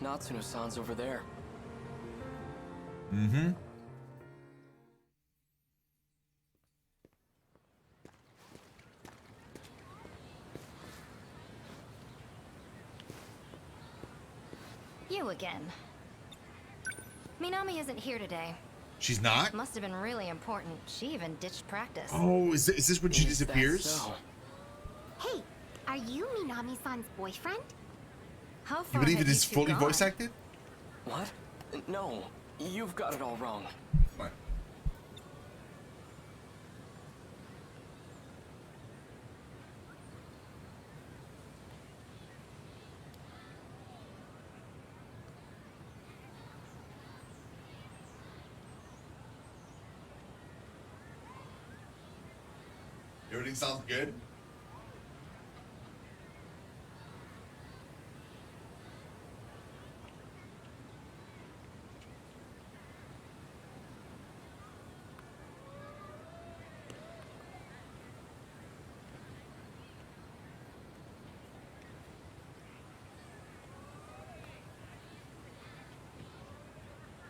Natsuno-san's over there. Mm-hmm. You again. Minami isn't here today. She's not? Must have been really important. She even ditched practice. Oh, is this when she Is that disappears? so? Hey, are you Minami-san's boyfriend? How You far believe have it is you two fully gone? voice acted? What? No, you've got it all wrong. Come on. Everything sounds good?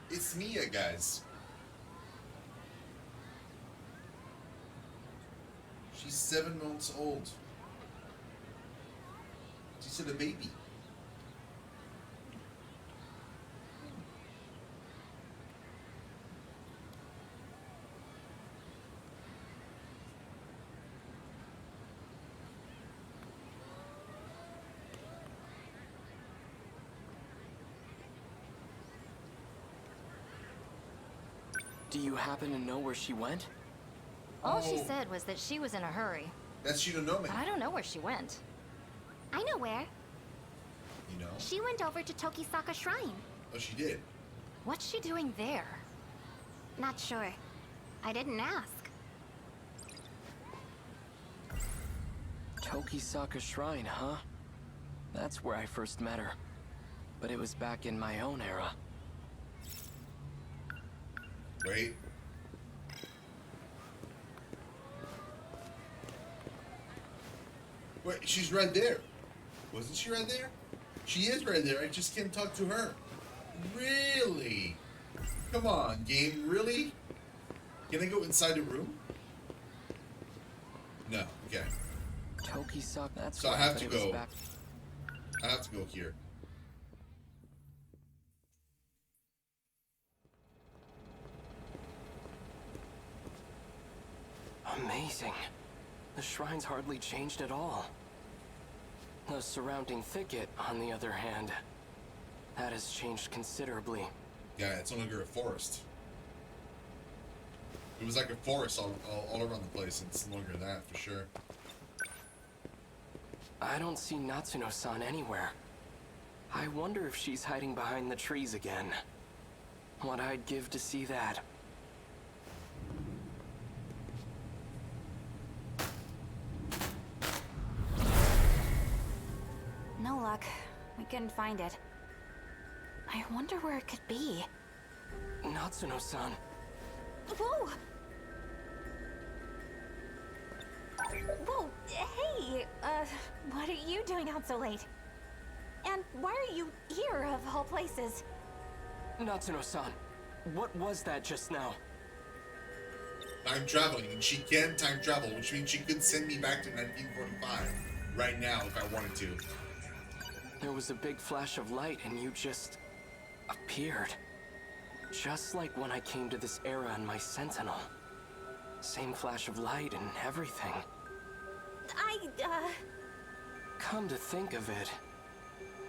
It's Mia, guys. She's 7 months old. She's still a baby. Do you happen to know where she went? All she Oh. said was that she was in a hurry. That's Shinonomi. But I don't know where she went. I know where. You know? She went over to Tokisaka Shrine. Oh, she did. What's she doing there? Not sure. I didn't ask. Tokisaka Shrine, huh? That's where I first met her. But it was back in my own era. Wait. Wait, she's right there. Wasn't she right there? She is right there. I just can't talk to her. Really? Come on, game. Really? Can I go inside the room? No. Okay. Tokisaka, that's So I right, have but to it was go. back- I have to go here. Amazing. The shrine's hardly changed at all. The surrounding thicket, on the other hand, that has changed considerably. Yeah, it's no longer a forest. It was like a forest all around the place. It's no longer that, for sure. I don't see Natsuno-san anywhere. I wonder if she's hiding behind the trees again. What I'd give to see that. No luck. We couldn't find it. I wonder where it could be. Natsuno-san. Whoa! Whoa! Hey! What are you doing out so late? And why are you here, of all places? Natsuno-san, what was that just now? Time traveling, and she can time travel, which means she could send me back to 1945 right now if I wanted to. There was a big flash of light and you just appeared. Just like when I came to this era in my Sentinel. Same flash of light and everything. Come to think of it,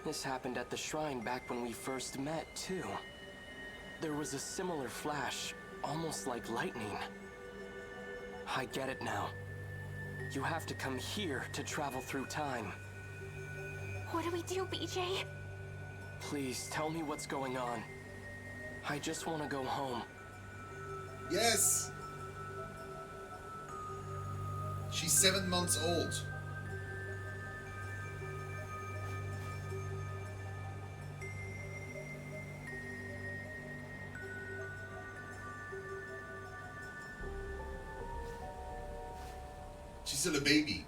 this happened at the shrine back when we first met, too. There was a similar flash, almost like lightning. I get it now. You have to come here to travel through time. What do we do, BJ? Please, tell me what's going on. I just want to go home. Yes! She's 7 months old. She's still a baby.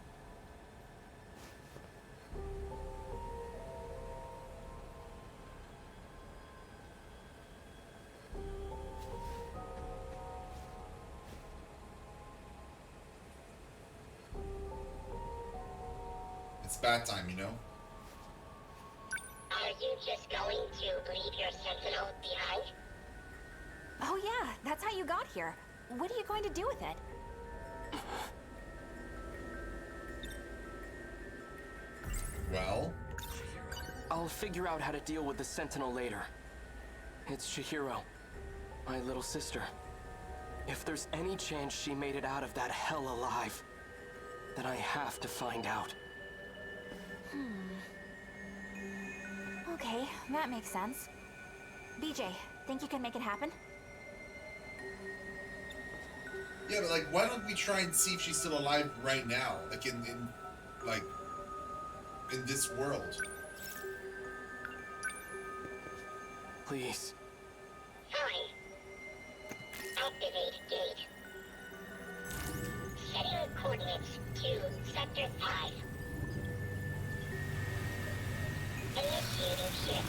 bad time, you know? Are you just going to leave your Sentinel behind? Oh yeah, that's how you got here. What are you going to do with it? Well, I'll figure out how to deal with the Sentinel later. It's Chihiro, my little sister. If there's any chance she made it out of that hell alive, then I have to find out. Okay, that makes sense. BJ, think you can make it happen? yeah, but like, why don't we try and see if she's still alive right now? Like, in this world. Please. Fine. Activate gate. Setting coordinates to Sector 5. Initiating shift.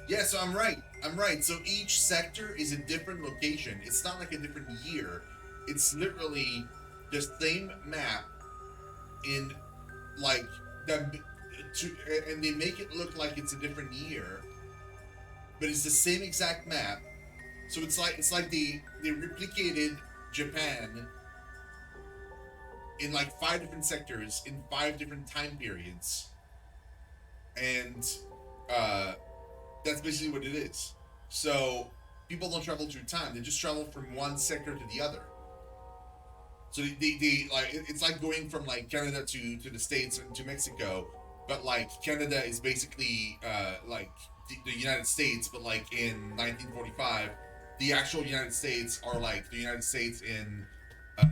Yeah, so I'm right. So each sector is a different location. It's not like a different year. It's literally the same map in like and they make it look like it's a different year, but it's the same exact map. So it's like they replicated Japan in like 5 different sectors in 5 different time periods, and that's basically what it is. So people don't travel through time; they just travel from one sector to the other. So they like, it's like going from like Canada to the States and to Mexico, but like Canada is basically like the United States, but like in 1945, the actual United States are like the United States in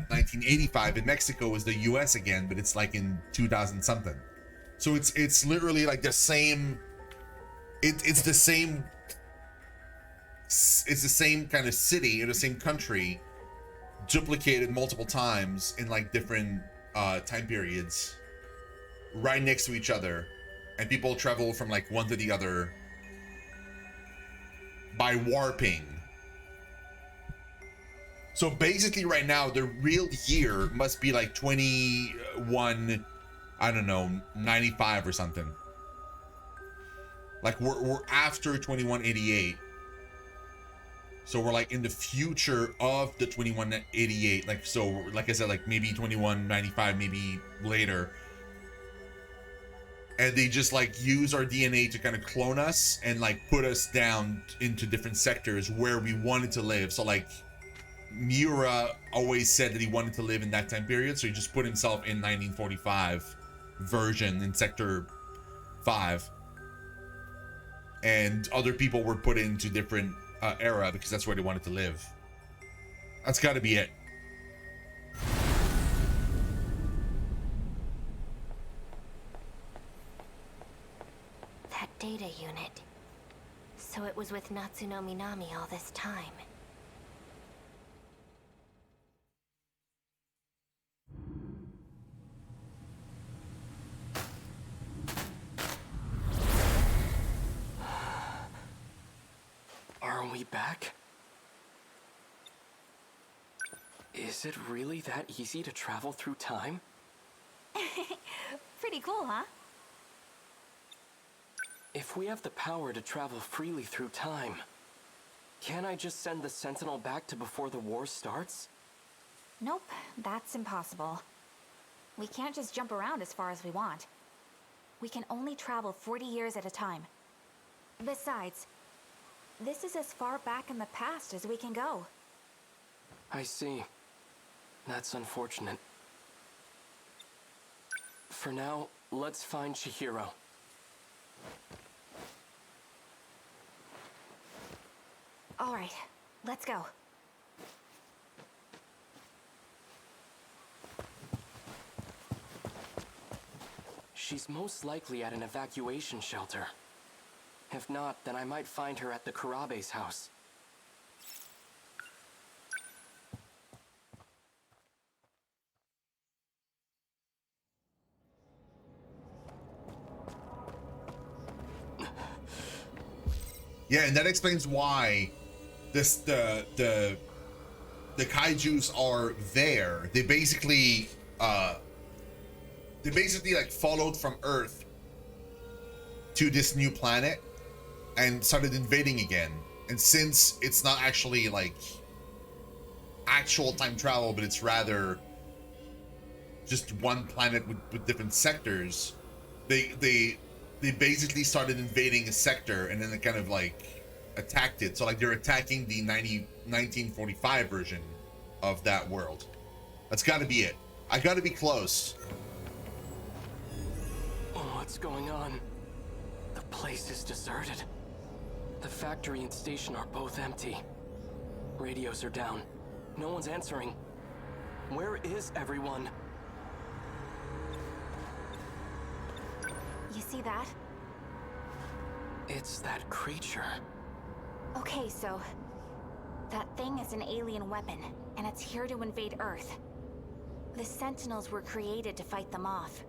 1985, and Mexico is the U.S. again, but it's like in 2000 something. So it's literally like the same. It's the same kind of city in the same country, duplicated multiple times in like different time periods, right next to each other, and people travel from like one to the other by warping. So basically right now the real year must be like 21, I don't know, 95 or something. Like we're after 2188. So we're like in the future of the 2188. Like, so like I said, like maybe 2195, maybe later. And they just like use our DNA to kind of clone us and like put us down into different sectors where we wanted to live. So like Miura always said that he wanted to live in that time period, so he just put himself in 1945 version in sector 5, and other people were put into different era because that's where they wanted to live. That's got to be it. That data unit. So it was with Natsuno Minami all this time. Are we back? Is it really that easy to travel through time? Pretty cool, huh? If we have the power to travel freely through time, can't I just send the Sentinel back to before the war starts? Nope, that's impossible. We can't just jump around as far as we want. We can only travel 40 years at a time. Besides, this is as far back in the past as we can go. I see. That's unfortunate. For now, let's find Chihiro. All right, let's go. She's most likely at an evacuation shelter. If not, then I might find her at the Kurabe's house. Yeah, and that explains why the Kaijus are there. They basically they basically like followed from Earth to this new planet and started invading again. And since it's not actually like actual time travel, but it's rather just one planet with different sectors, they basically started invading a sector and then they kind of like attacked it. So like they're attacking the 1945 version of that world. That's got to be it. I got to be close. What's going on? The place is deserted. The factory and station are both empty. Radios are down. No one's answering. Where is everyone? You see that? It's that creature. Okay, so that thing is an alien weapon, and it's here to invade Earth. The Sentinels were created to fight them off.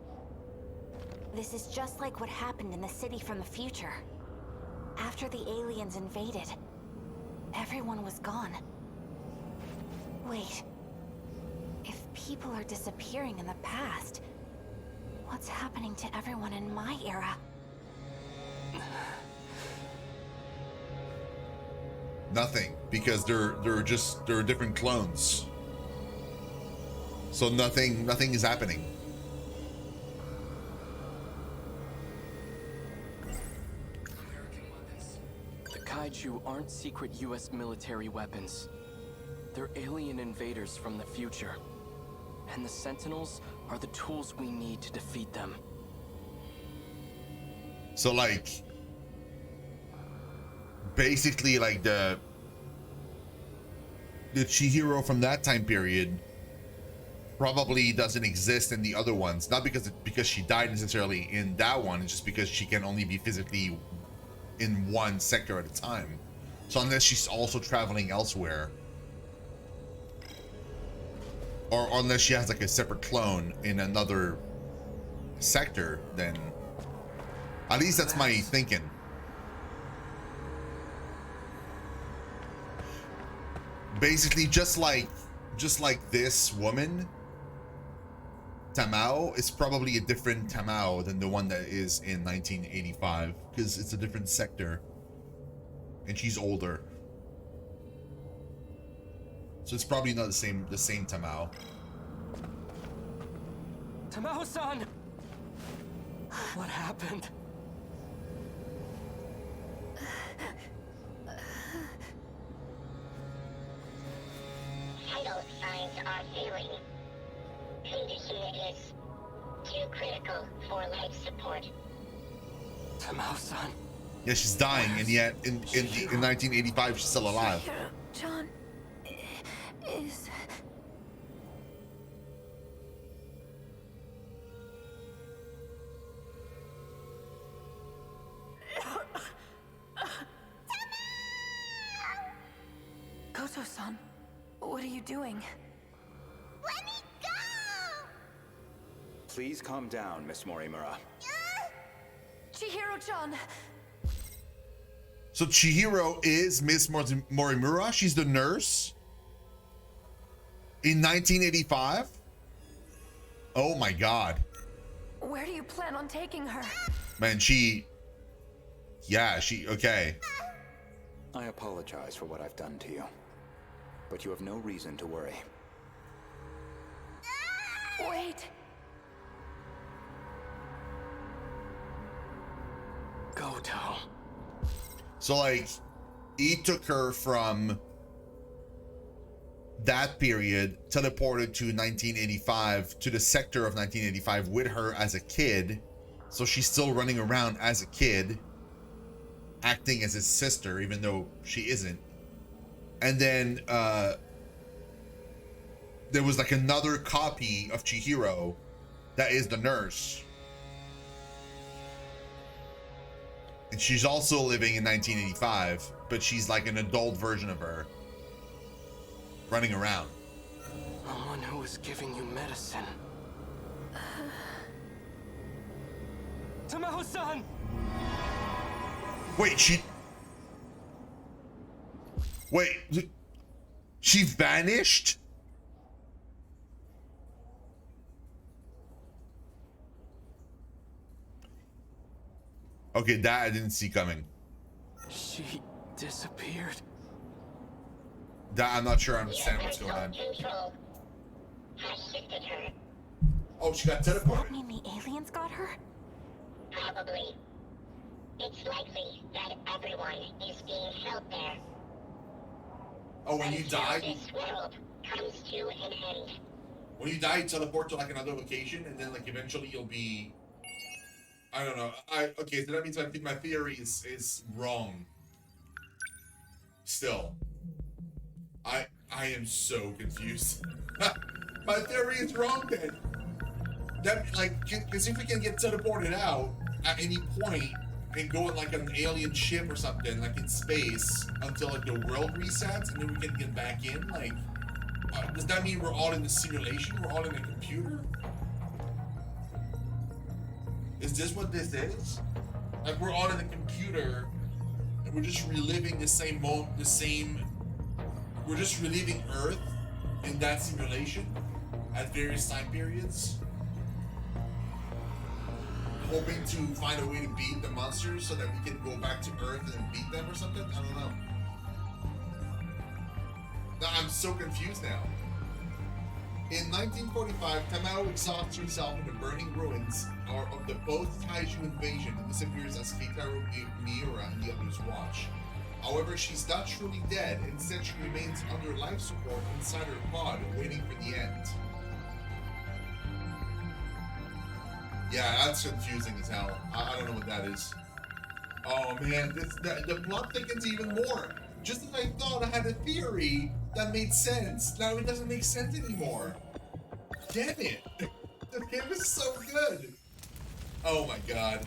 This is just like what happened in the city from the future. After the aliens invaded, everyone was gone. Wait. If people are disappearing in the past, what's happening to everyone in my era? Nothing, because they're different clones. So nothing is happening. The Kaiju aren't secret US military weapons. They're alien invaders from the future. And the Sentinels are the tools we need to defeat them. So like basically like the Chihiro from that time period probably doesn't exist in the other ones, not because she died necessarily in that one, it's just because she can only be physically in one sector at a time. So unless she's also traveling elsewhere, or unless she has like a separate clone in another sector, then at least that's my thinking. Basically, just like this woman, Tamao is probably a different Tamao than the one that is in 1985, because it's a different sector and she's older, so it's probably not the same Tamao. Tamao-san! What happened? Vital signs are failing. Condition is too critical for life support. Tamao-san. Yeah, she's dying, and yet in 1985 she's still alive. John is... Goto-san, what are you doing? Let me go! Please calm down, Miss Morimura. Chihiro-chan! So Chihiro is Miss Morimura? She's the nurse? In 1985? Oh my god. Where do you plan on taking her? Man, okay. I apologize for what I've done to you, but you have no reason to worry. Wait! Goto. So like, he took her from that period, teleported to 1985, to the sector of 1985 with her as a kid. So she's still running around as a kid, acting as his sister, even though she isn't. And then there was like another copy of Chihiro that is the nurse. And she's also living in 1985, but she's like an adult version of her, running around. The one who was giving you medicine. Tamao-san! Wait, she vanished? Okay, that I didn't see coming. She disappeared. That I'm not sure I understand what's going on. Control has shifted her. Oh, she got Does that teleported. mean the aliens got her? Probably. It's likely that everyone is being held there. Oh, when you Until die, this world comes to an end. when you die, you teleport to like another location, and then like eventually you'll be. I don't know. Okay, so that means I think my theory is wrong. Still, I am so confused. My theory is wrong then. That like, because if we can get teleported out at any point and go in like an alien ship or something, like in space, until like the world resets, and then we can get back in, like, does that mean we're all in the simulation? We're all in a computer? Is this what this is? Like we're all in a computer, and we're just reliving the same moment, we're just reliving Earth in that simulation at various time periods, hoping to find a way to beat the monsters so that we can go back to Earth and beat them or something? I don't know. Now, I'm so confused now. In 1945, Tamao exhausts herself in the burning ruins of the post-Kaiju invasion and disappears as Keitaro, Miura, and the others watch. However, she's not truly dead. Instead, she remains under life support inside her pod, waiting for the end. Yeah, that's confusing as hell. I don't know what that is. Oh man, the plot thickens even more. Just as I thought I had a theory that made sense, now it doesn't make sense anymore. Damn it! The game is so good! Oh my god.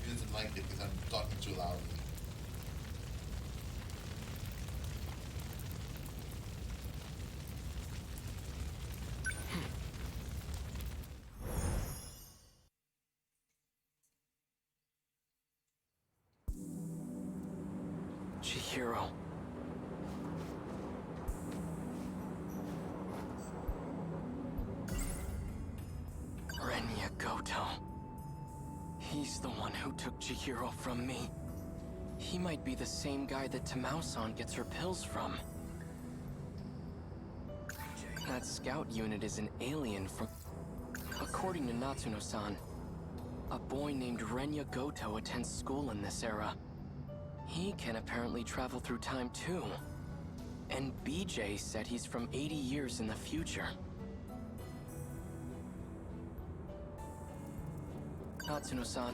He doesn't like it because I'm talking too loudly. Chihiro. Renya Goto. He's the one who took Chihiro from me. He might be the same guy that Tamao-san gets her pills from. That scout unit is an alien from... According to Natsuno-san, a boy named Renya Goto attends school in this era. He can apparently travel through time too. And BJ said he's from 80 years in the future. Natsuno-san,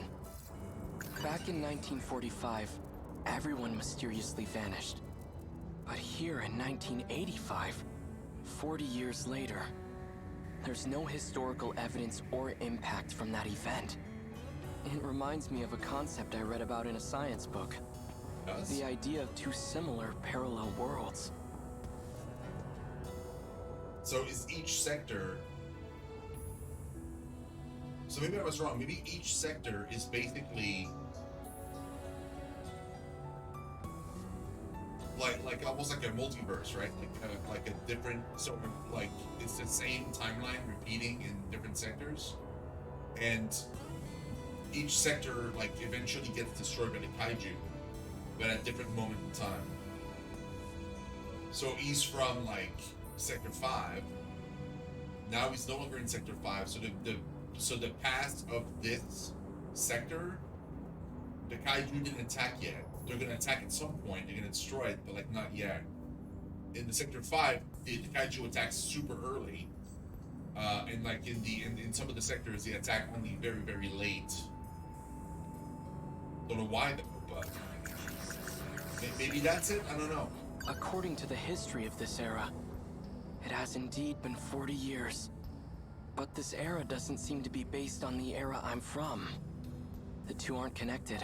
back in 1945, everyone mysteriously vanished. But here in 1985, 40 years later, there's no historical evidence or impact from that event. It reminds me of a concept I read about in a science book. The idea of two similar parallel worlds. So is each sector... So maybe I was wrong. Maybe each sector is basically... like almost like a multiverse, right? Like a different... So like it's the same timeline repeating in different sectors. And each sector like eventually gets destroyed by the Kaiju, but at different moment in time. So he's from like Sector 5. Now he's no longer in Sector 5. So the past of this sector, the Kaiju didn't attack yet. They're gonna attack at some point. They're gonna destroy it, but like not yet. In the Sector 5, the Kaiju attacks super early. And like in some of the sectors, they attack only very, very late. Don't know why though, but maybe that's it? I don't know. According to the history of this era, it has indeed been 40 years. But this era doesn't seem to be based on the era I'm from. The two aren't connected.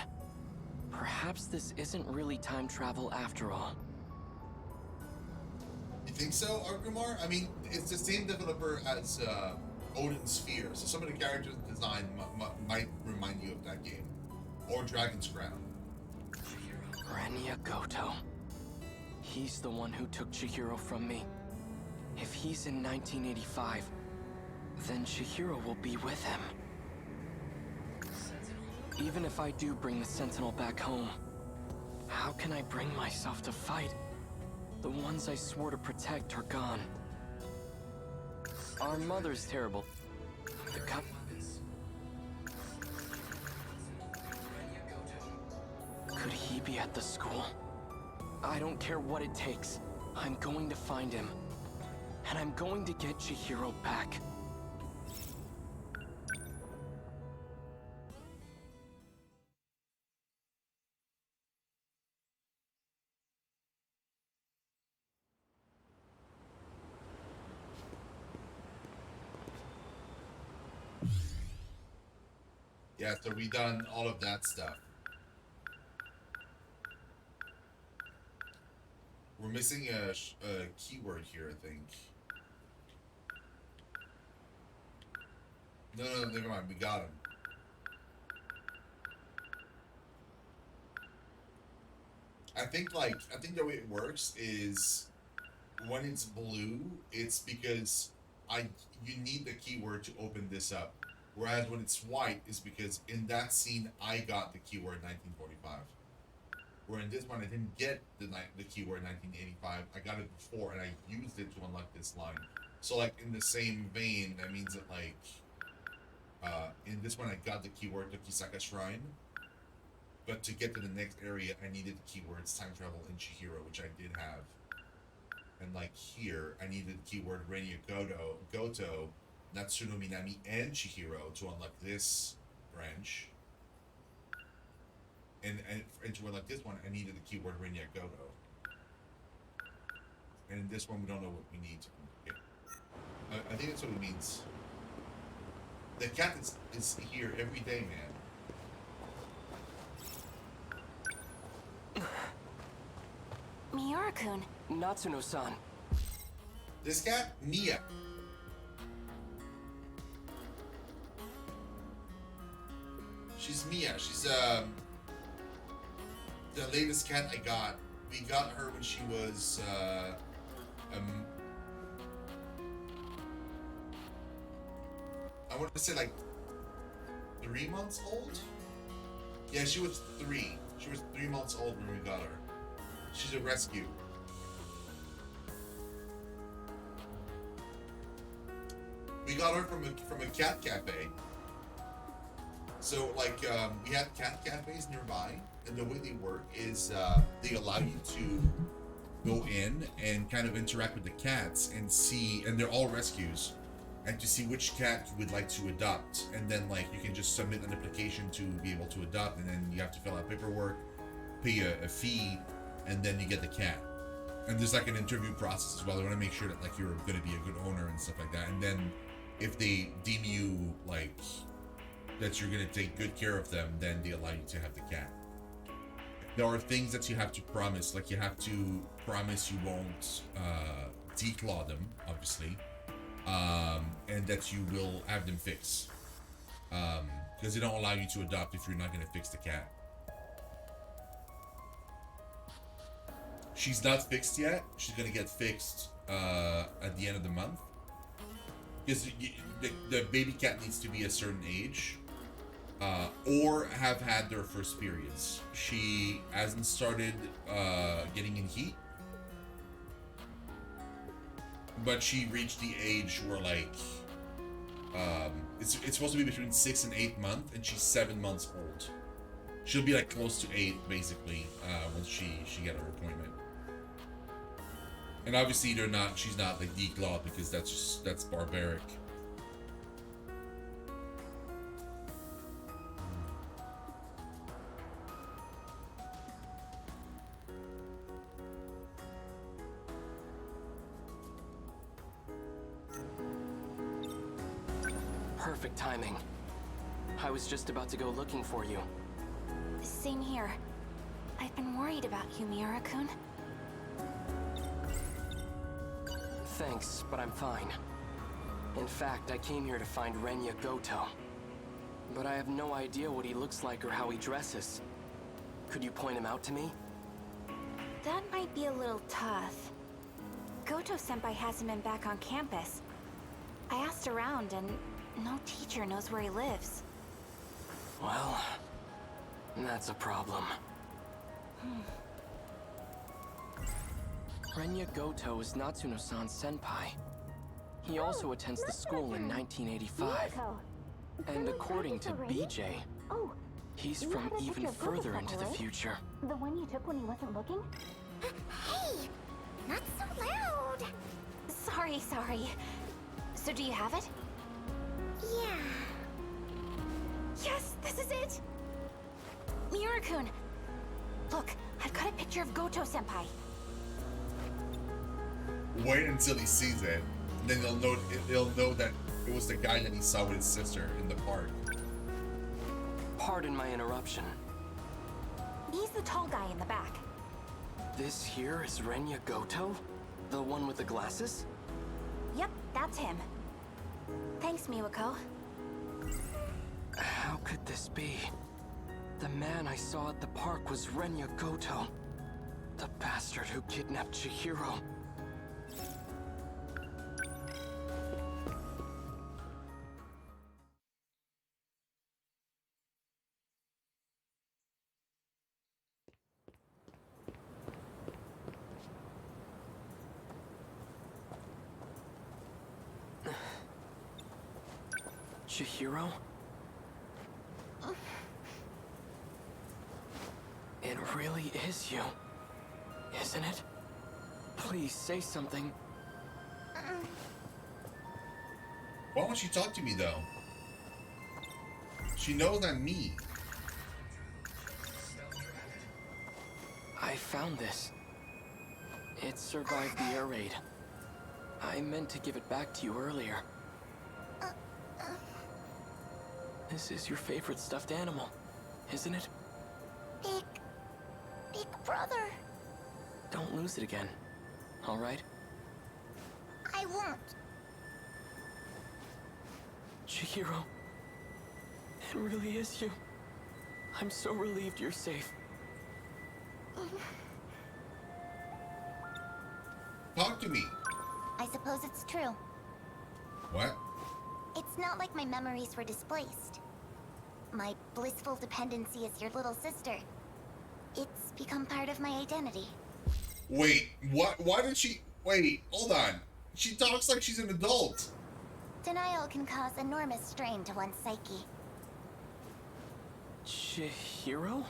Perhaps this isn't really time travel after all. You think so, Argumar? I mean, it's the same developer as Odin Sphere, so some of the characters design might remind you of that game, or Dragon's Crown. Renya Goto. He's the one who took Chihiro from me. If he's in 1985, then Chihiro will be with him. Even if I do bring the Sentinel back home, how can I bring myself to fight? The ones I swore to protect are gone. Our mother's terrible. The Could he be at the school? I don't care what it takes. I'm going to find him. And I'm going to get Chihiro back. Yeah, so we done all of that stuff. We're missing a keyword here, I think. No, never mind. We got him. I think the way it works is when it's blue, it's because you need the keyword to open this up. Whereas when it's white, is because in that scene I got the keyword 1945. Where in this one I didn't get the keyword 1985. I got it before and I used it to unlock this line. So like in the same vein, that means that like in this one I got the keyword Tokisaka Shrine. But to get to the next area, I needed the keywords time travel and Chihiro, which I did have. And like here, I needed the keyword Renya Goto, Natsuno Minami, and Chihiro to unlock this branch. And to unlock this one, I needed the keyword Renya Goto. And in this one, we don't know what we need to get. I think that's what it means. The cat is here every day, man. Miura-kun. Natsuno-san. This cat? Mia. She's Mia. She's the latest cat I got. We got her when she was I want to say like 3 months old. Yeah, she was 3. She was 3 months old when we got her. She's a rescue. We got her from a cat cafe. So like we have cat cafes nearby, and the way they work is they allow you to go in and kind of interact with the cats and see, and they're all rescues, and to see which cat you would like to adopt, and then like you can just submit an application to be able to adopt, and then you have to fill out paperwork, pay a fee, and then you get the cat. And there's like an interview process as well. They want to make sure that like you're going to be a good owner and stuff like that, and then if they deem you like that you're going to take good care of them, then they allow you to have the cat. There are things that you have to promise, like you have to promise you won't declaw them, obviously, and that you will have them fix, because they don't allow you to adopt if you're not going to fix the cat. She's not fixed yet. She's going to get fixed at the end of the month, because the baby cat needs to be a certain age, or have had their first periods. She hasn't started getting in heat, but she reached the age where like it's supposed to be between 6 and 8 months, and she's 7 months old. She'll be like close to 8 basically once she get her appointment. And obviously she's not like declawed, because that's barbaric. Perfect timing. I was just about to go looking for you. Same here. I've been worried about you, Miura-kun. Thanks, but I'm fine. In fact, I came here to find Renya Goto. But I have no idea what he looks like or how he dresses. Could you point him out to me? That might be a little tough. Goto-senpai hasn't been back on campus. I asked around and no teacher knows where he lives. Well, that's a problem. Renya Goto is Natsuno-san's senpai. He also attends the school in 1985. And according to BJ, he's from even further into the future. The one you took when he wasn't looking? Hey! Not so loud! Sorry. So do you have it? Yeah. Yes, this is it! Miura-kun! Look, I've got a picture of Goto-senpai. Wait until he sees it, and then he'll know that it was the guy that he saw with his sister in the park. Pardon my interruption. He's the tall guy in the back. This here is Renya Goto? The one with the glasses? Yep, that's him. Thanks, Miwako. How could this be? The man I saw at the park was Renya Goto. The bastard who kidnapped Chihiro. Chihiro? It really is you, isn't it? Please say something. Why won't she talk to me though? She knows I'm me. I found this. It survived the air raid. I meant to give it back to you earlier. This is your favorite stuffed animal, isn't it? Big brother. Don't lose it again, all right? I won't. Chihiro, it really is you. I'm so relieved you're safe. Talk to me. I suppose it's true. What? It's not like my memories were displaced. My blissful dependency as your little sister. It's become part of my identity. Wait, what? Why did she... Wait, hold on. She talks like she's an adult. Denial can cause enormous strain to one's psyche. Chihiro?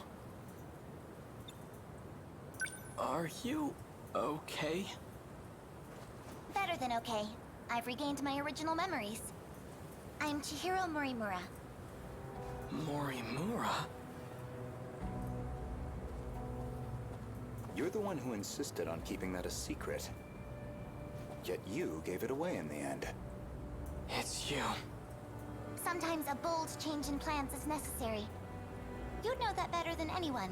Are you okay? Better than okay. I've regained my original memories. I'm Chihiro Morimura. Morimura? You're the one who insisted on keeping that a secret. Yet you gave it away in the end. It's you. Sometimes a bold change in plans is necessary. You'd know that better than anyone.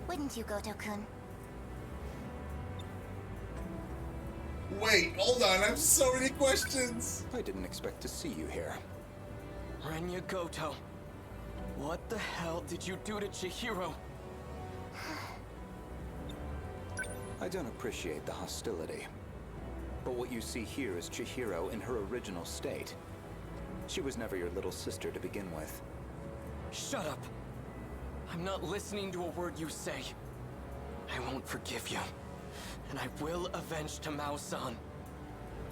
Wouldn't you, Goto-kun? Wait, hold on. I have so many questions. I didn't expect to see you here. Renya Goto. What the hell did you do to Chihiro? I don't appreciate the hostility. But what you see here is Chihiro in her original state. She was never your little sister to begin with. Shut up! I'm not listening to a word you say. I won't forgive you. And I will avenge Tamao-san.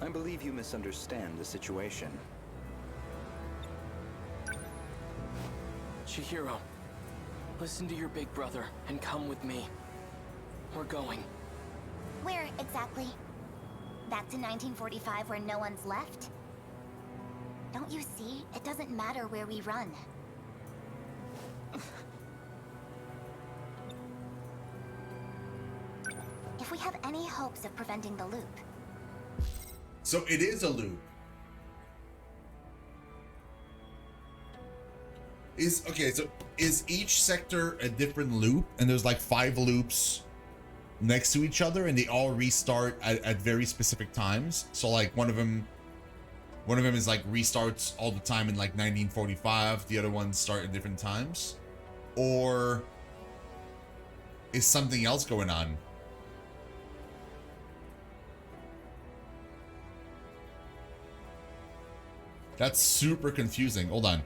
I believe you misunderstand the situation. Chihiro, listen to your big brother and come with me. We're going. Where exactly? Back to 1945 where no one's left? Don't you see? It doesn't matter where we run. If we have any hopes of preventing the loop. So it is a loop. Okay, so is each sector a different loop? And there's like 5 loops next to each other, and they all restart at very specific times. So like one of them is like restarts all the time in like 1945. The other ones start at different times. Or is something else going on? That's super confusing. Hold on.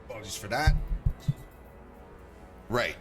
Apologies for that. Right.